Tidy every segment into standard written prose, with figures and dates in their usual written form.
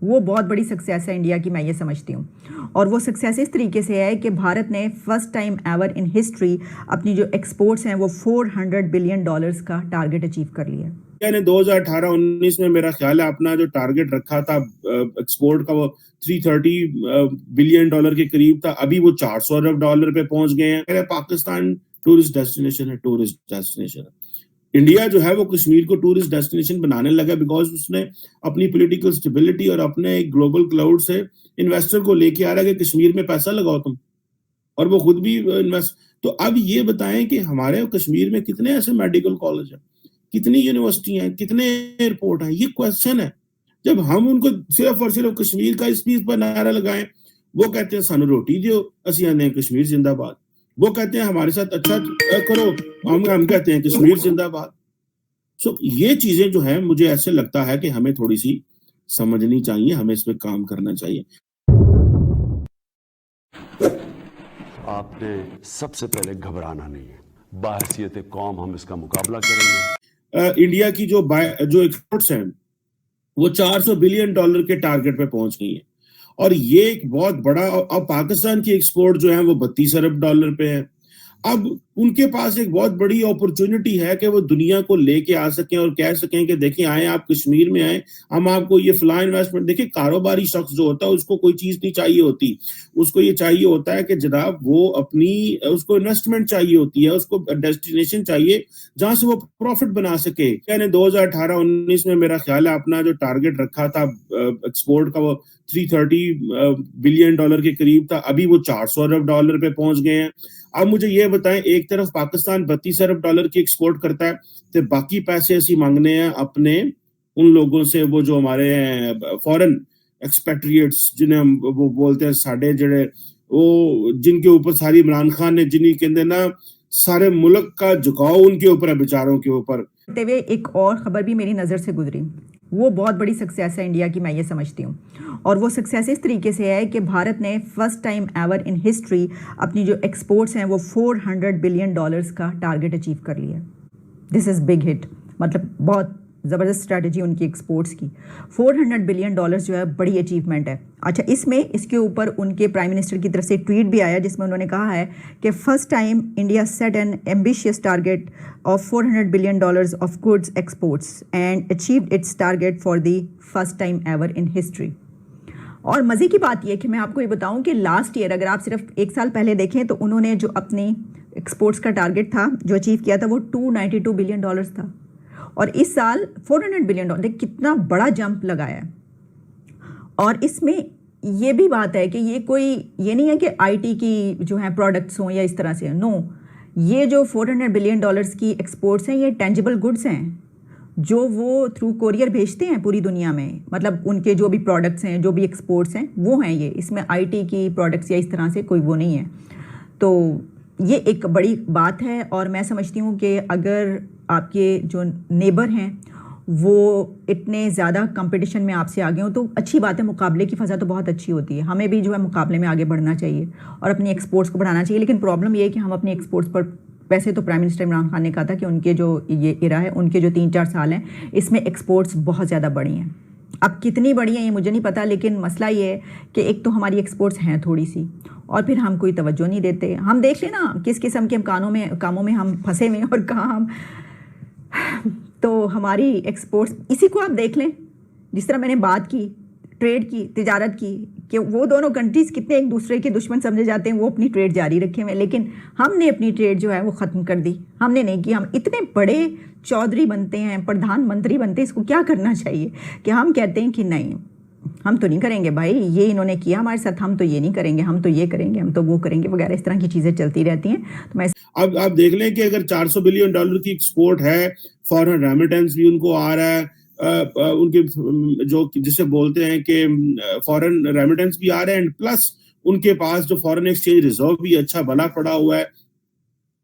वो बहुत बड़ी सक्सेस है इंडिया की, मैं ये समझती हूँ। और वो सक्सेस इस तरीके से है कि भारत ने first time ever in history अपनी जो एक्सपोर्ट्स हैं वो $400 बिलियन का टारगेट अचीव कर लिया। इंडिया ने 2018-19 में मेरा ख्याल है अपना जो टारगेट रखा था एक्सपोर्ट का वो $330 बिलियन के करीब था। अभी वो $400 अरब पे पहुंच गए हैं। पाकिस्तान टूरिस्ट डेस्टिनेशन है, टूरिस्ट डेस्टिनेशन है। इंडिया जो है वो कश्मीर को टूरिस्ट डेस्टिनेशन बनाने लगा बिकॉज उसने अपनी पॉलिटिकल स्टेबिलिटी और अपने ग्लोबल क्लाउड से इन्वेस्टर को लेके आ रहा है कि कश्मीर में पैसा लगाओ तुम, और वो खुद भी इन्वेस्ट। तो अब ये बताएं कि हमारे कश्मीर में कितने ऐसे मेडिकल कॉलेज हैं, कितनी यूनिवर्सिटी हैं, कितने एयरपोर्ट हैं, ये क्वेश्चन है। जब हम उनको सिर्फ और सिर्फ कश्मीर का इस चीज पर नारा लगाएं, वो कहते हैं सानू रोटी दो, असि आने हैं कश्मीर जिंदाबाद। वो कहते हैं हमारे साथ अच्छा करो, हम कहते हैं कश्मीर जिंदाबाद। सो ये चीजें जो है मुझे ऐसे लगता है कि हमें थोड़ी सी समझनी चाहिए, हमें इस पे काम करना चाहिए। आपने सबसे पहले घबराना नहीं है, बाहसियत कौम हम इसका मुकाबला करेंगे। इंडिया की जो एक्सपोर्ट्स हैं वो $400 बिलियन के टारगेट पे पहुंच गई है, और ये एक बहुत बड़ा। अब पाकिस्तान की एक्सपोर्ट जो है वो $32 अरब पे है। अब उनके पास एक बहुत बड़ी अपॉर्चुनिटी है कि वो दुनिया को लेके आ सकें और कह सकें कि देखिए आए आप कश्मीर में आए, हम आपको ये फला इन्वेस्टमेंट। देखिए कारोबारी शख्स जो होता है उसको कोई चीज नहीं चाहिए होती, उसको ये चाहिए होता है कि जनाब वो अपनी उसको इन्वेस्टमेंट चाहिए होती है, उसको डेस्टिनेशन चाहिए जहां से वो प्रॉफिट बना सके। मैंने 2018-19 में मेरा ख्याल है अपना जो टारगेट रखा था एक्सपोर्ट का वो $330 बिलियन के करीब था। अभी वो $400 अरब पे पहुंच गए हैं। अब मुझे ये बताएं, एक तरफ पाकिस्तान $32 अरब की एक्सपोर्ट करता है, तो बाकी पैसे ऐसी मांगने हैं अपने उन लोगों से, वो जो हमारे फॉरेन एक्सपेट्रिएट्स जिन्हें हम वो बोलते हैं साढ़े जड़े, वो जिनके ऊपर सारी इमरान खान ने जिन्हें कहते ना सारे मुल्क का झुकाव उनके ऊपर है, बेचारों के ऊपर। एक और खबर भी मेरी नज़र से गुजरी, वो बहुत बड़ी सक्सेस है इंडिया की, मैं ये समझती हूँ। और वो सक्सेस इस तरीके से है कि भारत ने first time ever in history अपनी जो एक्सपोर्ट्स हैं वो $400 बिलियन का टारगेट अचीव कर लिया। दिस इज़ बिग हिट, मतलब बहुत ज़बरदस्त स्ट्रैटेजी उनकी एक्सपोर्ट्स की। $400 बिलियन जो है बड़ी अचीवमेंट है। अच्छा, इसके ऊपर उनके प्राइम मिनिस्टर की तरफ से ट्वीट भी आया जिसमें उन्होंने कहा है कि first time India set N ambitious target of $400 billion of goods exports and achieved it's target for the first time ever in history. और मज़े की बात यह है कि मैं आपको ये बताऊं कि लास्ट ईयर अगर आप सिर्फ एक साल पहले देखें तो उन्होंने जो अपनी एक्सपोर्ट्स का टारगेट था जो अचीव किया था वो $292 बिलियन था, और इस साल $400 बिलियन। देख कितना बड़ा जंप लगाया है। और इसमें ये भी बात है कि ये नहीं है कि आईटी की जो है प्रोडक्ट्स हों या इस तरह से, नो, ये जो $400 बिलियन की एक्सपोर्ट्स हैं ये टेंजिबल गुड्स हैं जो वो थ्रू कोरियर भेजते हैं पूरी दुनिया में। मतलब उनके जो भी प्रोडक्ट्स हैं, जो भी एक्सपोर्ट्स हैं वो हैं ये, इसमें आईटी की प्रोडक्ट्स या इस तरह से कोई वो नहीं है। तो ये एक बड़ी बात है, और मैं समझती हूँ कि अगर आपके जो नेबर हैं वो इतने ज़्यादा कंपटीशन में आपसे आगे हों तो अच्छी बात है, मुकाबले की फ़ज़ा तो बहुत अच्छी होती है। हमें भी जो है मुकाबले में आगे बढ़ना चाहिए और अपनी एक्सपोर्ट्स को बढ़ाना चाहिए। लेकिन प्रॉब्लम ये है कि हम अपनी एक्सपोर्ट्स पर, वैसे तो प्राइम मिनिस्टर इमरान खान ने कहा था कि उनके जो ये इरा है, उनके जो 3-4 साल हैं इसमें एक्सपोर्ट्स बहुत ज़्यादा बढ़ी हैं। अब कितनी बड़ी हैं ये मुझे नहीं पता, लेकिन मसला ये है कि एक तो हमारी एक्सपोर्ट्स हैं थोड़ी सी, और फिर हम कोई तवज्जो नहीं देते। हम देख लेना किस किस्म के कामों में हम फंसे हुए हैं और कहाँ हम तो हमारी एक्सपोर्ट्स, इसी को आप देख लें, जिस तरह मैंने बात की ट्रेड की, तिजारत की, कि वो दोनों कंट्रीज़ कितने एक दूसरे के दुश्मन समझे जाते हैं, वो अपनी ट्रेड जारी रखे हुए, लेकिन हमने अपनी ट्रेड जो है वो ख़त्म कर दी। हमने नहीं की। हम इतने बड़े चौधरी बनते हैं, प्रधानमंत्री बनते हैं, इसको क्या करना चाहिए कि हम कहते हैं कि नहीं हम तो नहीं करेंगे भाई, ये इन्होंने किया हमारे साथ, हम तो ये नहीं करेंगे, हम तो ये करेंगे, हम तो वो करेंगे वगैरह, इस तरह की चीज़ें चलती रहती हैं। तो मैं अब आप देख लें कि अगर $400 बिलियन की एक्सपोर्ट है, फॉरेन रेमिटेंस भी उनको आ रहा है, उनके जो जिसे बोलते हैं कि फॉरेन रेमिटेंस भी आ रहे हैं, एंड प्लस उनके पास जो फॉरेन एक्सचेंज रिजर्व भी अच्छा भला पड़ा हुआ है।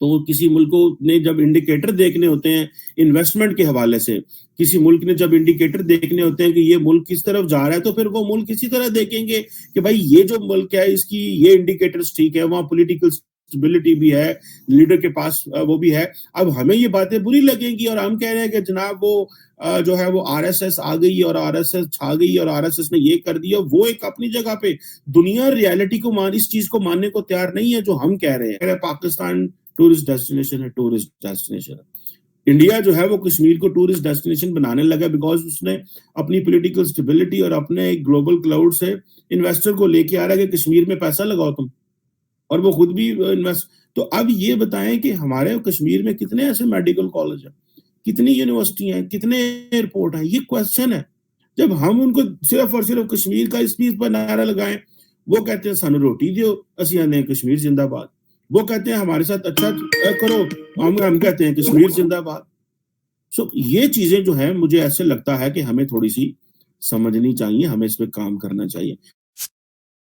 तो किसी मुल्क को ने जब इंडिकेटर देखने होते हैं इन्वेस्टमेंट के हवाले से, किसी मुल्क ने जब इंडिकेटर देखने होते हैं कि ये मुल्क किस तरफ जा रहा है, तो फिर वो मुल्क इसी तरह देखेंगे कि भाई ये जो मुल्क है इसकी ये इंडिकेटर्स ठीक है, वहाँ पॉलिटिकल स्टेबिलिटी भी है, लीडर के पास वो भी है। अब हमें ये बातें बुरी लगेंगी और हम कह रहे हैं कि जनाब वो जो है वो आरएसएस आ गई और आरएसएस छा गई और आरएसएस ने ये कर दिया। वो एक अपनी जगह पे, दुनिया रियलिटी को इस चीज को मानने को तैयार नहीं है जो हम कह रहे हैं। पाकिस्तान टूरिस्ट डेस्टिनेशन है, टूरिस्ट डेस्टिनेशन है। इंडिया जो है वो कश्मीर को टूरिस्ट डेस्टिनेशन बनाने लगा बिकॉज उसने अपनी पॉलिटिकल स्टेबिलिटी और अपने ग्लोबल क्लाउड से इन्वेस्टर को लेके आ रहा है कि कश्मीर में पैसा लगाओ तुम, और वो खुद भी इन्वेस्ट। तो अब ये बताएं कि हमारे कश्मीर में कितने ऐसे मेडिकल कॉलेज हैं, कितनी यूनिवर्सिटियां हैं, कितने एयरपोर्ट हैं, ये क्वेश्चन है। जब हम उनको सिर्फ और सिर्फ कश्मीर का इस चीज पर नारा लगाएं, वो कहते हैं सानू रोटी दो, असि आने कश्मीर जिंदाबाद। वो कहते हैं हमारे साथ अच्छा करो, हम कहते हैं कश्मीर जिंदाबाद। सो ये चीजें जो है मुझे ऐसे लगता है कि हमें थोड़ी सी समझनी चाहिए, हमें इस पे काम करना चाहिए।